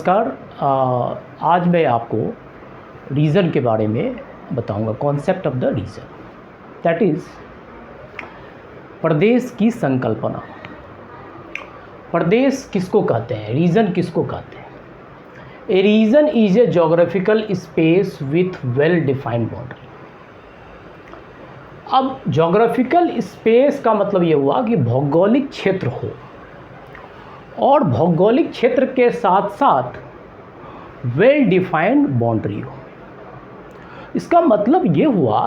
नमस्कार। आज मैं आपको रीज़न के बारे में बताऊंगा। Concept of the region, that is प्रदेश की संकल्पना। प्रदेश किसको कहते हैं, रीजन किसको कहते हैं? A region is a geographical space with well defined boundary. अब जोग्राफिकल स्पेस का मतलब ये हुआ कि भौगोलिक क्षेत्र हो, और भौगोलिक क्षेत्र के साथ साथ वेल डिफाइंड बाउंड्री हो। इसका मतलब ये हुआ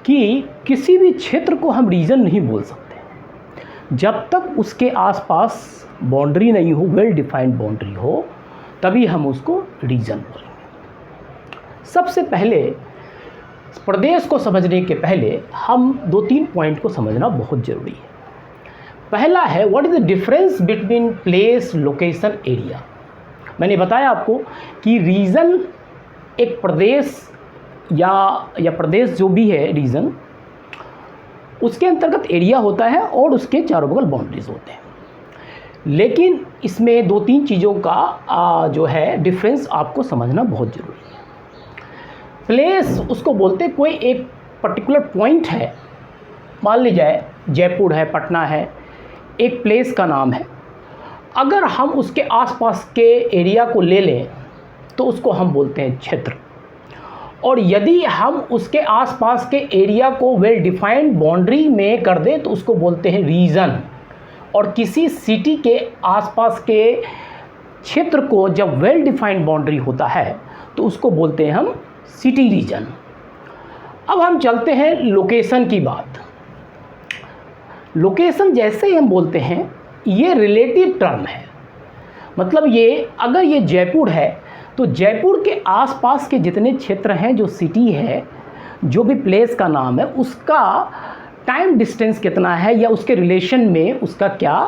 कि किसी भी क्षेत्र को हम रीजन नहीं बोल सकते जब तक उसके आसपास बाउंड्री नहीं हो, वेल डिफाइंड बाउंड्री हो, तभी हम उसको रीजन बोलेंगे। सबसे पहले प्रदेश को समझने के पहले हम 2-3 पॉइंट को समझना बहुत ज़रूरी है। पहला है, what is the difference between place, location, area. मैंने बताया आपको कि रीजन एक प्रदेश या प्रदेश जो भी है रीजन, उसके अंतर्गत एरिया होता है और उसके चारों बगल बाउंड्रीज होते हैं। लेकिन इसमें 2-3 चीज़ों का जो है डिफरेंस आपको समझना बहुत ज़रूरी है। प्लेस उसको बोलते कोई एक पर्टिकुलर पॉइंट है, मान लीजिए जयपुर है, पटना है, एक प्लेस का नाम है। अगर हम उसके आसपास के एरिया को ले लें तो उसको हम बोलते हैं क्षेत्र, और यदि हम उसके आसपास के एरिया को वेल डिफाइंड बाउंड्री में कर दें तो उसको बोलते हैं रीजन। और किसी सिटी के आसपास के क्षेत्र को जब वेल डिफाइंड बाउंड्री होता है तो उसको बोलते हैं हम सिटी रीजन। अब हम चलते हैं लोकेशन की बात। लोकेशन जैसे ही हम बोलते हैं, ये रिलेटिव टर्म है। मतलब ये, अगर ये जयपुर है तो जयपुर के आसपास के जितने क्षेत्र हैं, जो सिटी है, जो भी प्लेस का नाम है, उसका टाइम डिस्टेंस कितना है या उसके रिलेशन में उसका क्या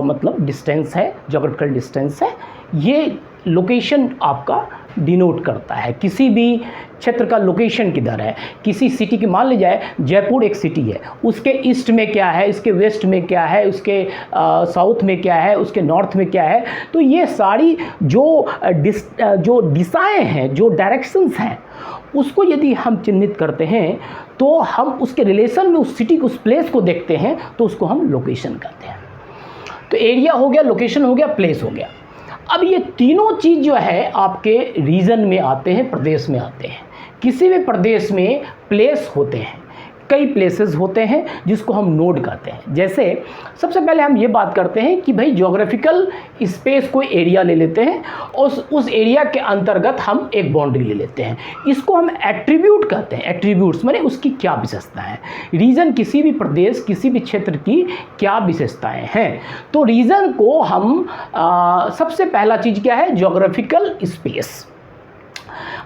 मतलब डिस्टेंस है, ज्योग्राफिकल डिस्टेंस है, ये लोकेशन आपका डिनोट करता है। किसी भी क्षेत्र का लोकेशन किधर है, किसी सिटी की, मान लीजिए जयपुर एक सिटी है, उसके ईस्ट में क्या है, इसके वेस्ट में क्या है, उसके साउथ में क्या है, उसके नॉर्थ में क्या है। तो ये सारी जो दिशाएं हैं, जो डायरेक्शंस हैं, उसको यदि हम चिन्हित करते हैं तो हम उसके रिलेशन में उस सिटी को, उस प्लेस को देखते हैं तो उसको हम लोकेशन कहते हैं। तो एरिया हो गया, लोकेशन हो गया, प्लेस हो गया। अब ये तीनों चीज़ जो है आपके रीजन में आते हैं, प्रदेश में आते हैं। किसी भी प्रदेश में प्लेस होते हैं, कई प्लेसेस होते हैं जिसको हम नोड कहते हैं। जैसे सबसे पहले हम ये बात करते हैं कि भाई ज्योग्राफिकल स्पेस कोई एरिया ले लेते हैं और उस एरिया के अंतर्गत हम एक बाउंड्री ले लेते हैं। इसको हम एट्रीब्यूट कहते हैं। एट्रीब्यूट्स माने उसकी क्या विशेषताएं हैं। रीजन किसी भी प्रदेश, किसी भी क्षेत्र की क्या विशेषताएं हैं। तो रीजन को हम सबसे पहला चीज़ क्या है, ज्योग्राफिकल स्पेस,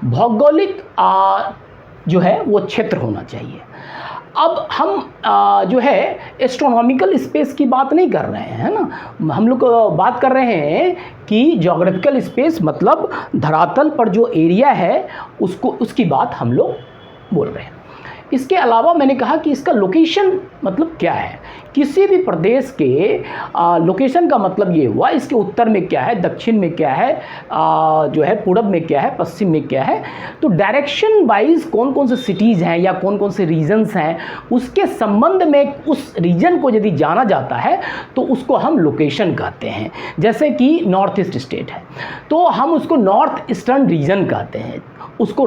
भौगोलिक जो है वो क्षेत्र होना चाहिए। अब हम जो है एस्ट्रोनॉमिकल स्पेस की बात नहीं कर रहे हैं, है ना। हम लोग बात कर रहे हैं कि ज्योग्राफिकल स्पेस मतलब धरातल पर जो एरिया है उसको, उसकी बात हम लोग बोल रहे हैं। इसके अलावा मैंने कहा कि इसका लोकेशन मतलब क्या है। किसी भी प्रदेश के लोकेशन का मतलब ये हुआ इसके उत्तर में क्या है, दक्षिण में क्या है, जो है पूर्व में क्या है, पश्चिम में क्या है। तो डायरेक्शन वाइज कौन कौन से सिटीज़ हैं या कौन कौन से रीजन्स हैं, उसके संबंध में उस रीजन को यदि जाना जाता है तो उसको हम लोकेशन कहते हैं। जैसे कि नॉर्थ ईस्ट स्टेट है तो हम उसको नॉर्थ ईस्टर्न रीजन कहते हैं, उसको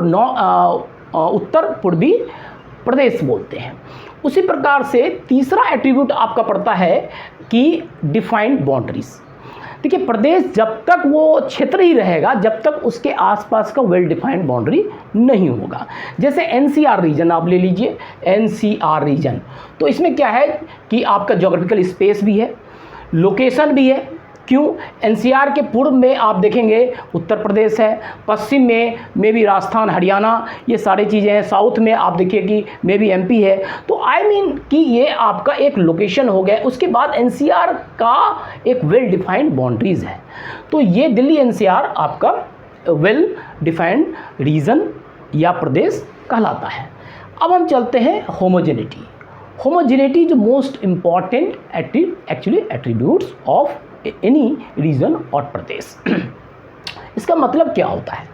उत्तर पूर्वी प्रदेश बोलते हैं। उसी प्रकार से तीसरा एट्रीब्यूट आपका पड़ता है कि डिफाइंड बाउंड्रीज। देखिए, प्रदेश जब तक वो क्षेत्र ही रहेगा जब तक उसके आसपास का वेल डिफाइंड बाउंड्री नहीं होगा। जैसे एनसीआर रीजन आप ले लीजिए, एनसीआर रीजन, तो इसमें क्या है कि आपका ज्योग्राफिकल स्पेस भी है, लोकेशन भी है। क्यों? एनसीआर के पूर्व में आप देखेंगे उत्तर प्रदेश है, पश्चिम में भी राजस्थान, हरियाणा, ये सारी चीज़ें हैं, साउथ में आप देखिए कि में भी एमपी है। तो आई मीन कि ये आपका एक लोकेशन हो गया। उसके बाद एनसीआर का एक वेल डिफाइंड बाउंड्रीज है। तो ये दिल्ली एनसीआर आपका वेल डिफाइंड रीजन या प्रदेश कहलाता है। अब हम चलते हैं homogeneity. Homogeneity is most important actually attributes of any region और प्रदेश। इसका मतलब क्या होता है?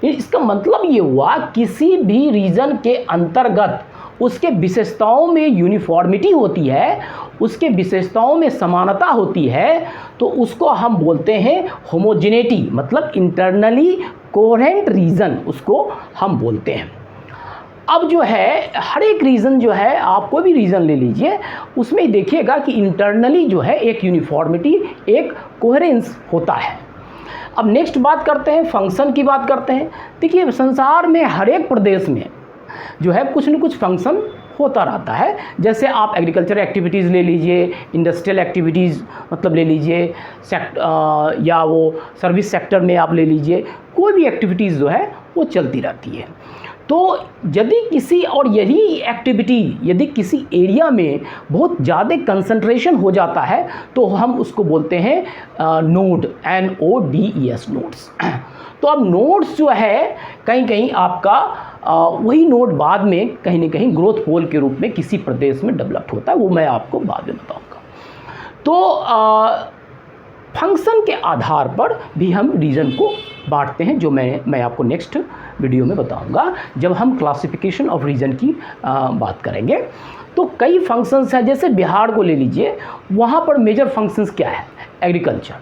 इसका मतलब ये हुआ किसी भी रीजन के अंतर्गत उसके विशेषताओं में यूनिफॉर्मिटी होती है, उसके विशेषताओं में समानता होती है, तो उसको हम बोलते हैं होमोजेनिटी, मतलब इंटरनली कोहेरेंट रीजन उसको हम बोलते हैं। अब जो है हर एक रीज़न जो है, आप कोई भी रीज़न ले लीजिए, उसमें देखिएगा कि इंटरनली जो है एक यूनिफॉर्मिटी, एक कोहेरेंस होता है। अब नेक्स्ट बात करते हैं, फंक्शन की बात करते हैं। देखिए संसार में हर एक प्रदेश में जो है कुछ न कुछ फंक्शन होता रहता है। जैसे आप एग्रीकल्चर एक्टिविटीज़ ले लीजिए, इंडस्ट्रियल एक्टिविटीज़ मतलब ले लीजिए, या वो सर्विस सेक्टर में आप ले लीजिए, कोई भी एक्टिविटीज़ जो है वो चलती रहती है। तो यदि किसी और यही एक्टिविटी यदि किसी एरिया में बहुत ज़्यादा कंसंट्रेशन हो जाता है तो हम उसको बोलते हैं नोड, NODES, नोड्स। तो अब नोड्स जो है कहीं कहीं आपका वही नोड बाद में कहीं ना कहीं ग्रोथ पोल के रूप में किसी प्रदेश में डेवलप होता है, वो मैं आपको बाद में बताऊंगा। तो फंक्शन के आधार पर भी हम रीजन को बांटते हैं, जो मैं आपको नेक्स्ट वीडियो में बताऊंगा जब हम क्लासिफिकेशन ऑफ रीजन की बात करेंगे। तो कई फंक्शंस हैं, जैसे बिहार को ले लीजिए, वहाँ पर मेजर फंक्शंस क्या है? एग्रीकल्चर,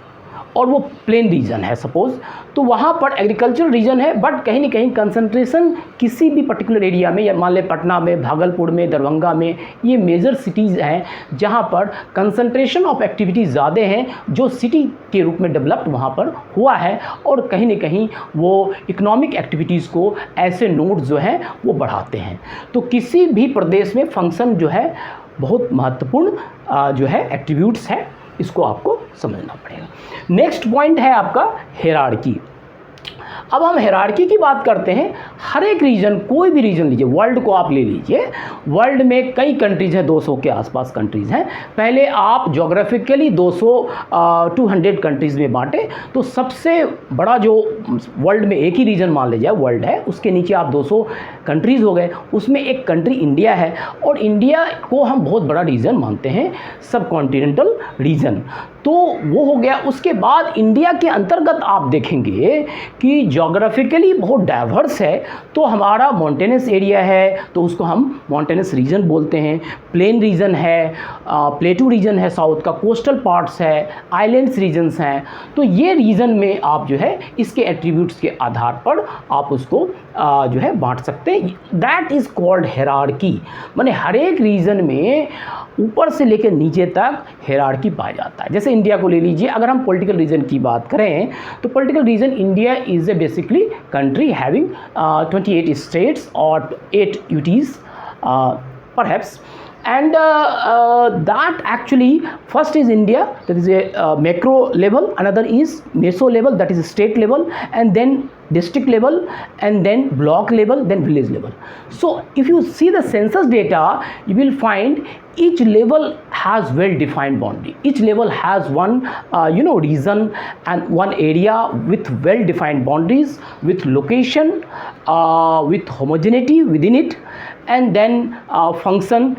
और वो प्लेन रीजन है सपोज़, तो वहाँ पर एग्रीकल्चर रीजन है, बट कहीं ना कहीं कंसंट्रेशन किसी भी पर्टिकुलर एरिया में, या मान लें पटना में, भागलपुर में, दरभंगा में, ये मेजर सिटीज़ हैं जहाँ पर कंसंट्रेशन ऑफ एक्टिविटीज़ ज़्यादा हैं, जो सिटी के रूप में डेवलप्ड वहाँ पर हुआ है, और कहीं ना कहीं वो इकोनॉमिक एक्टिविटीज़ को ऐसे नोड्स जो हैं वो बढ़ाते हैं। तो किसी भी प्रदेश में फंक्शन जो है बहुत महत्वपूर्ण जो है एट्रीब्यूट्स है, इसको आपको समझना पड़ेगा। नेक्स्ट पॉइंट है आपका हायरार्की। अब हम हायरार्की की बात करते हैं। हर एक रीजन, कोई भी रीजन लीजिए, वर्ल्ड को आप ले लीजिए, वर्ल्ड में कई कंट्रीज़ हैं, 200 के आसपास कंट्रीज़ हैं। पहले आप जोग्राफिकली 200 कंट्रीज़ में बांटे, तो सबसे बड़ा जो वर्ल्ड में एक ही रीजन मान लीजिए वर्ल्ड है, उसके नीचे आप 200 कंट्रीज़ हो गए, उसमें एक कंट्री इंडिया है, और इंडिया को हम बहुत बड़ा रीजन मानते हैं, सब कॉन्टिनेंटल रीजन। तो वो हो गया। उसके बाद इंडिया के अंतर्गत आप देखेंगे कि जोग्राफिकली बहुत डाइवर्स है, तो हमारा माउंटेनस एरिया है तो उसको हम माउंटेनस रीजन बोलते हैं, प्लेन रीजन है, प्लेटू रीजन है साउथ का, कोस्टल पार्ट्स है, आइलैंड्स रीजन्स हैं। तो ये रीजन में आप जो है इसके एट्रीब्यूट्स के आधार पर आप उसको जो है बांट सकते हैं। That is called hierarchy. माने हर एक रीजन में ऊपर से लेकर नीचे तक हायरार्की पाया जाता है। जैसे इंडिया को ले लीजिए, अगर हम पॉलिटिकल रीजन की बात करें तो political region India is a basically country having 28 states और 8 UTs perhaps, and that actually first is India, that is a macro level, another is meso level, that is state level, and then district level, and then block level, then village level. So if you see the census data, you will find each level has well defined boundary. Each level has one region and one area with well defined boundaries, with location, with homogeneity within it, and then function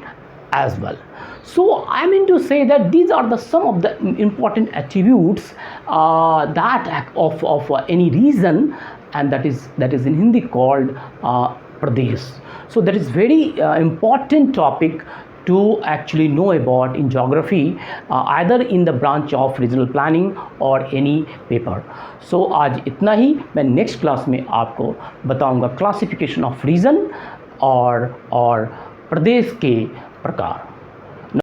as well. So I mean to say that these are the some of the important attributes that of any region, and that is in Hindi called Pradesh. So that is very important topic to actually know about in geography, either in the branch of regional planning or any paper. So आज इतना ही। मैं next class में आपको बताऊंगा classification of reason और प्रदेश के प्रकार।